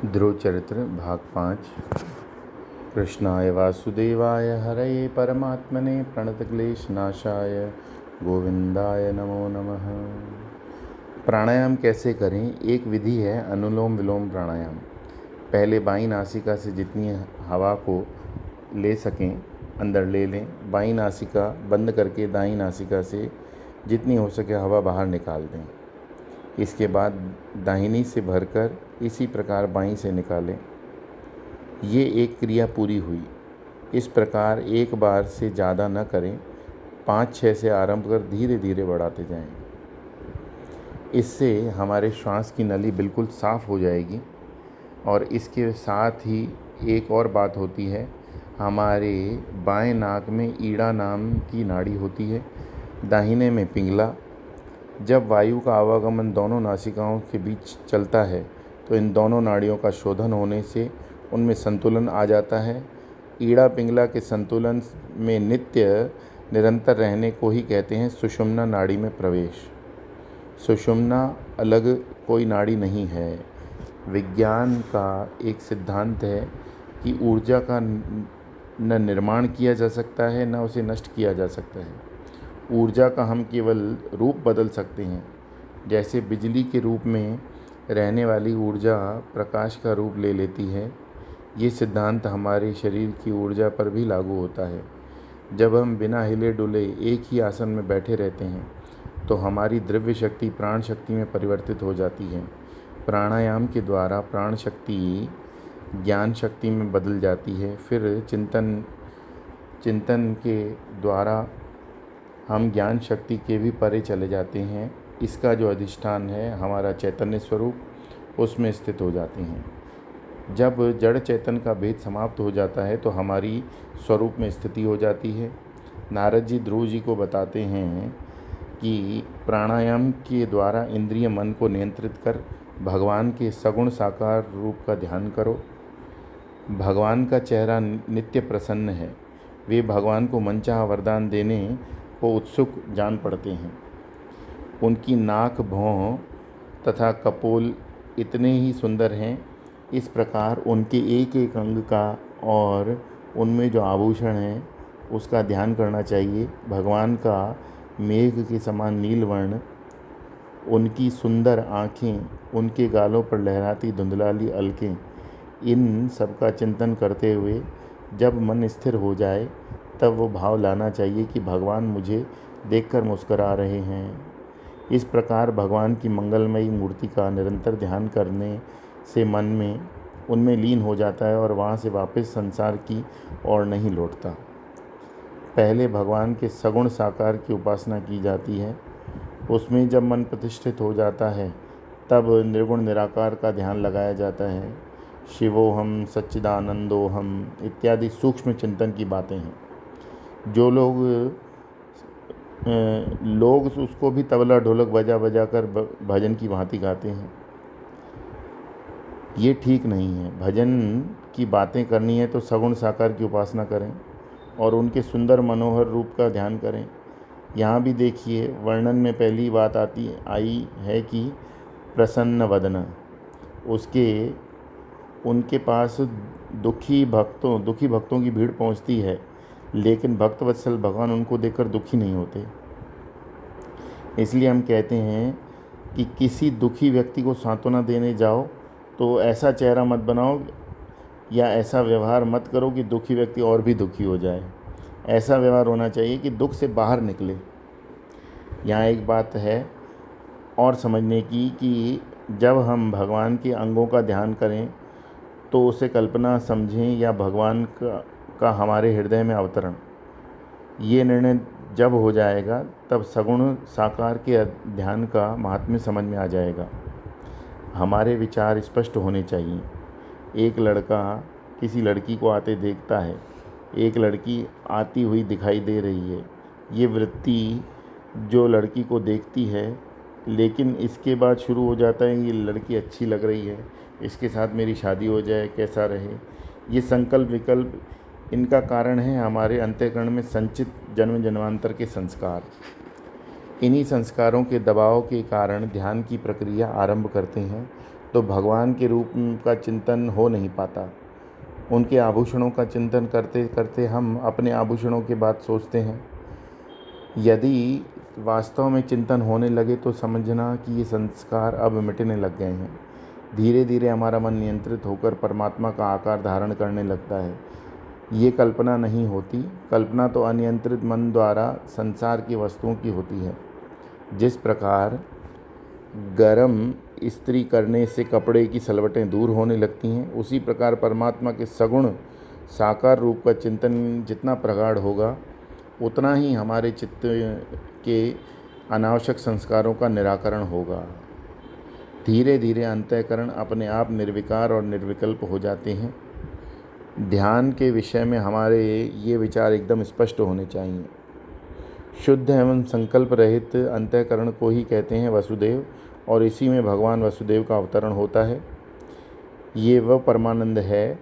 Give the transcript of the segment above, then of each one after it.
ध्रुव चरित्र भाग 5। कृष्णाय वासुदेवाय हरये परमात्मने प्रणतक्लेशनाशाय गोविंदाय नमो नमः। प्राणायाम कैसे करें? एक विधि है अनुलोम विलोम प्राणायाम। पहले बाईं नासिका से जितनी हवा को ले सकें अंदर ले लें। बाईं नासिका बंद करके दाईं नासिका से जितनी हो सके हवा बाहर निकाल दें। इसके बाद दाहिनी से भरकर इसी प्रकार बाईं से निकालें। ये एक क्रिया पूरी हुई। इस प्रकार एक बार से ज़्यादा न करें, 5-6 से आरंभ कर धीरे धीरे बढ़ाते जाएं। इससे हमारे श्वास की नली बिल्कुल साफ़ हो जाएगी। और इसके साथ ही एक और बात होती है, हमारे बाएं नाक में ईड़ा नाम की नाड़ी होती है, दाहिने में पिंगला। जब वायु का आवागमन दोनों नासिकाओं के बीच चलता है तो इन दोनों नाड़ियों का शोधन होने से उनमें संतुलन आ जाता है। ईड़ा पिंगला के संतुलन में नित्य निरंतर रहने को ही कहते हैं सुषुम्ना नाड़ी में प्रवेश। सुषुम्ना अलग कोई नाड़ी नहीं है। विज्ञान का एक सिद्धांत है कि ऊर्जा का न निर्माण किया जा सकता है न उसे नष्ट किया जा सकता है। ऊर्जा का हम केवल रूप बदल सकते हैं। जैसे बिजली के रूप में रहने वाली ऊर्जा प्रकाश का रूप ले लेती है, ये सिद्धांत हमारे शरीर की ऊर्जा पर भी लागू होता है। जब हम बिना हिले डुले एक ही आसन में बैठे रहते हैं तो हमारी द्रव्य शक्ति प्राण शक्ति में परिवर्तित हो जाती है। प्राणायाम के द्वारा प्राण शक्ति ज्ञान शक्ति में बदल जाती है। फिर चिंतन के द्वारा हम ज्ञान शक्ति के भी परे चले जाते हैं। इसका जो अधिष्ठान है हमारा चैतन्य स्वरूप, उसमें स्थित हो जाते हैं। जब जड़ चेतन का भेद समाप्त हो जाता है तो हमारी स्वरूप में स्थिति हो जाती है। नारद जी ध्रुव जी को बताते हैं कि प्राणायाम के द्वारा इंद्रिय मन को नियंत्रित कर भगवान के सगुण साकार रूप का ध्यान करो। भगवान का चेहरा नित्य प्रसन्न है। वे भगवान को मनचाहा वरदान देने को उत्सुक जान पड़ते हैं। उनकी नाक, भौं तथा कपोल इतने ही सुंदर हैं। इस प्रकार उनके एक एक अंग का और उनमें जो आभूषण हैं उसका ध्यान करना चाहिए। भगवान का मेघ के समान नील वर्ण, उनकी सुंदर आँखें, उनके गालों पर लहराती धुंधलाली अलकें, इन सब का चिंतन करते हुए जब मन स्थिर हो जाए तब वो भाव लाना चाहिए कि भगवान मुझे देखकर मुस्करा रहे हैं। इस प्रकार भगवान की मंगलमयी मूर्ति का निरंतर ध्यान करने से मन में उनमें लीन हो जाता है और वहाँ से वापस संसार की ओर नहीं लौटता। पहले भगवान के सगुण साकार की उपासना की जाती है। उसमें जब मन प्रतिष्ठित हो जाता है तब निर्गुण निराकार का ध्यान लगाया जाता है। शिवोहम सच्चिदानंदोहम इत्यादि सूक्ष्म चिंतन की बातें हैं। जो लोग उसको भी तबला ढोलक बजा बजा कर भजन की भांति गाते हैं, ये ठीक नहीं है। भजन की बातें करनी है तो सगुण साकार की उपासना करें और उनके सुंदर मनोहर रूप का ध्यान करें। यहाँ भी देखिए, वर्णन में पहली बात आई है कि प्रसन्न वदन। उनके पास दुखी भक्तों की भीड़ पहुँचती है, लेकिन भक्तवत्सल भगवान उनको देखकर दुखी नहीं होते। इसलिए हम कहते हैं कि किसी दुखी व्यक्ति को सांत्वना देने जाओ तो ऐसा चेहरा मत बनाओ या ऐसा व्यवहार मत करो कि दुखी व्यक्ति और भी दुखी हो जाए। ऐसा व्यवहार होना चाहिए कि दुख से बाहर निकले। यहाँ एक बात है और समझने की कि जब हम भगवान के अंगों का ध्यान करें तो उसे कल्पना समझें या भगवान का हमारे हृदय में अवतरण, ये निर्णय जब हो जाएगा तब सगुण साकार के ध्यान का महात्म्य समझ में आ जाएगा। हमारे विचार स्पष्ट होने चाहिए। एक लड़का किसी लड़की को आते देखता है, एक लड़की आती हुई दिखाई दे रही है। ये वृत्ति जो लड़की को देखती है, लेकिन इसके बाद शुरू हो जाता है ये लड़की अच्छी लग रही है, इसके साथ मेरी शादी हो जाए, कैसा रहे। ये संकल्प विकल्प, इनका कारण है हमारे अंतःकरण में संचित जन्म जन्मांतर के संस्कार। इन्हीं संस्कारों के दबाव के कारण ध्यान की प्रक्रिया आरंभ करते हैं तो भगवान के रूप का चिंतन हो नहीं पाता। उनके आभूषणों का चिंतन करते करते हम अपने आभूषणों की बात सोचते हैं। यदि वास्तव में चिंतन होने लगे तो समझना कि ये संस्कार अब मिटने लग गए हैं। धीरे धीरे हमारा मन नियंत्रित होकर परमात्मा का आकार धारण करने लगता है। ये कल्पना नहीं होती। कल्पना तो अनियंत्रित मन द्वारा संसार की वस्तुओं की होती है। जिस प्रकार गरम इस्त्री करने से कपड़े की सलवटें दूर होने लगती हैं, उसी प्रकार परमात्मा के सगुण साकार रूप का चिंतन जितना प्रगाढ़ होगा, उतना ही हमारे चित्त के अनावश्यक संस्कारों का निराकरण होगा। धीरे धीरे अंतःकरण अपने आप निर्विकार और निर्विकल्प हो जाते हैं। ध्यान के विषय में हमारे ये विचार एकदम स्पष्ट होने चाहिए। शुद्ध एवं संकल्प रहित अंतःकरण को ही कहते हैं वसुदेव, और इसी में भगवान वसुदेव का अवतरण होता है। ये वह परमानंद है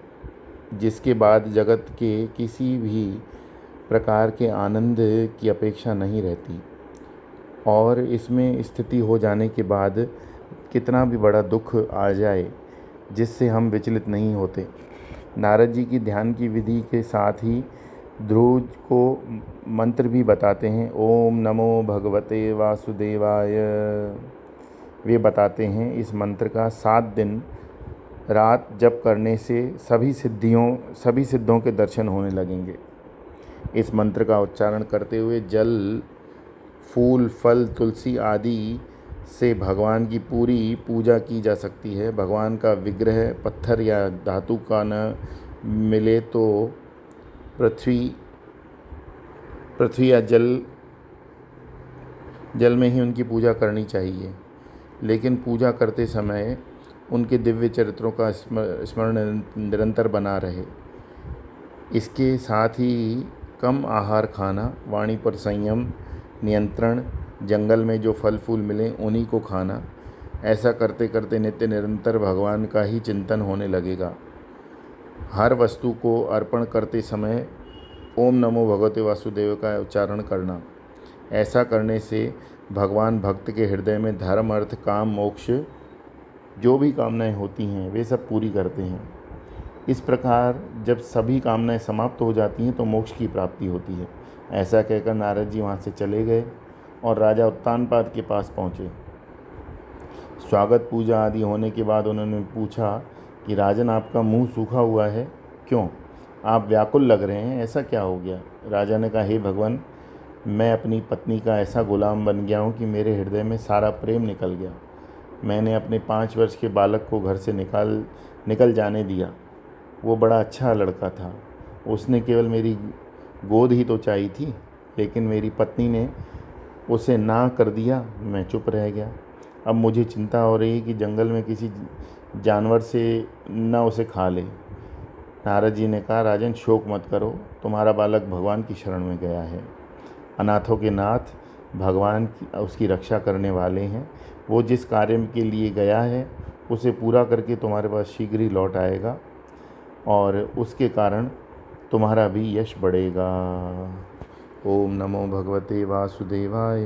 जिसके बाद जगत के किसी भी प्रकार के आनंद की अपेक्षा नहीं रहती, और इसमें स्थिति हो जाने के बाद कितना भी बड़ा दुख आ जाए जिससे हम विचलित नहीं होते। नारद जी की ध्यान की विधि के साथ ही ध्रुव को मंत्र भी बताते हैं। ओम नमो भगवते वासुदेवाय। वे बताते हैं इस मंत्र का 7 दिन रात जप करने से सभी सिद्धों के दर्शन होने लगेंगे। इस मंत्र का उच्चारण करते हुए जल, फूल, फल, तुलसी आदि से भगवान की पूरी पूजा की जा सकती है। भगवान का विग्रह पत्थर या धातु का न मिले तो पृथ्वी या जल में ही उनकी पूजा करनी चाहिए। लेकिन पूजा करते समय उनके दिव्य चरित्रों का स्मरण निरंतर बना रहे। इसके साथ ही कम आहार खाना, वाणी पर संयम, नियंत्रण, जंगल में जो फल फूल मिले उन्हीं को खाना, ऐसा करते करते नित्य निरंतर भगवान का ही चिंतन होने लगेगा। हर वस्तु को अर्पण करते समय ओम नमो भगवते वासुदेव का उच्चारण करना। ऐसा करने से भगवान भक्त के हृदय में धर्म, अर्थ, काम, मोक्ष जो भी कामनाएं होती हैं वे सब पूरी करते हैं। इस प्रकार जब सभी कामनाएं समाप्त हो जाती हैं तो मोक्ष की प्राप्ति होती है। ऐसा कहकर नारद जी वहाँ से चले गए और राजा उत्तानपाद के पास पहुँचे। स्वागत पूजा आदि होने के बाद उन्होंने पूछा कि राजन, आपका मुंह सूखा हुआ है, क्यों? आप व्याकुल लग रहे हैं, ऐसा क्या हो गया? राजा ने कहा, हे भगवान, मैं अपनी पत्नी का ऐसा गुलाम बन गया हूँ कि मेरे हृदय में सारा प्रेम निकल गया। मैंने अपने 5 वर्ष के बालक को घर से निकल जाने दिया। वो बड़ा अच्छा लड़का था, उसने केवल मेरी गोद ही तो चाहिए थी, लेकिन मेरी पत्नी ने उसे ना कर दिया। मैं चुप रह गया। अब मुझे चिंता हो रही है कि जंगल में किसी जानवर से न उसे खा ले। नारद जी ने कहा, राजन, शोक मत करो, तुम्हारा बालक भगवान की शरण में गया है। अनाथों के नाथ भगवान उसकी रक्षा करने वाले हैं। वो जिस कार्य के लिए गया है उसे पूरा करके तुम्हारे पास शीघ्र ही लौट आएगा, और उसके कारण तुम्हारा भी यश बढ़ेगा। ओम नमो भगवते वासुदेवाय।